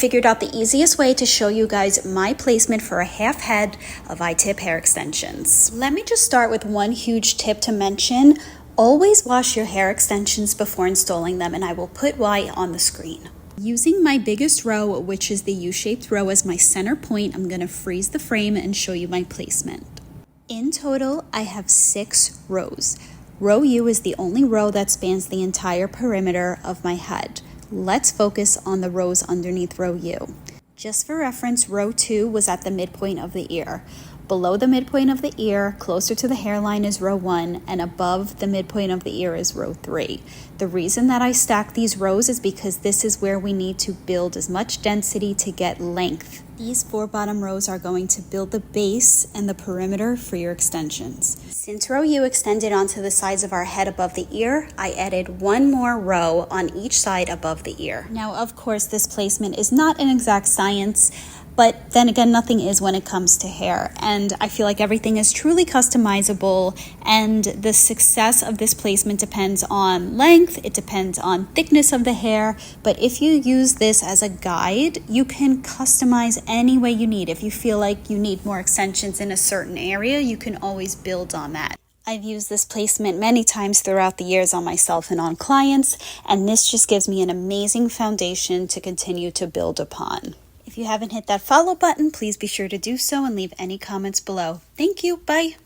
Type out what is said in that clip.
Figured out the easiest way to show you guys my placement for a half head of iTip hair extensions. Let me just start with one huge tip to mention. Always wash your hair extensions before installing them, and I will put why on the screen. Using my biggest row, which is the U-shaped row, as my center point, I'm going to freeze the frame and show you my placement. In total, I have 6 rows. Row U is the only row that spans the entire perimeter of my head. Let's focus on the rows underneath row U. Just for reference, row 2 was at the midpoint of the ear. Below the midpoint of the ear, closer to the hairline, is row 1, and above the midpoint of the ear is row 3. The reason that I stack these rows is because this is where we need to build as much density to get length. These 4 bottom rows are going to build the base and the perimeter for your extensions. Since row U extended onto the sides of our head above the ear, I added 1 more row on each side above the ear. Now, of course, this placement is not an exact science, but then again, nothing is when it comes to hair. And I feel like everything is truly customizable, and the success of this placement depends on length, it depends on thickness of the hair. But if you use this as a guide, you can customize any way you need. If you feel like you need more extensions in a certain area, you can always build on that. I've used this placement many times throughout the years on myself and on clients, and this just gives me an amazing foundation to continue to build upon. If you haven't hit that follow button, please be sure to do so and leave any comments below. Thank you. Bye.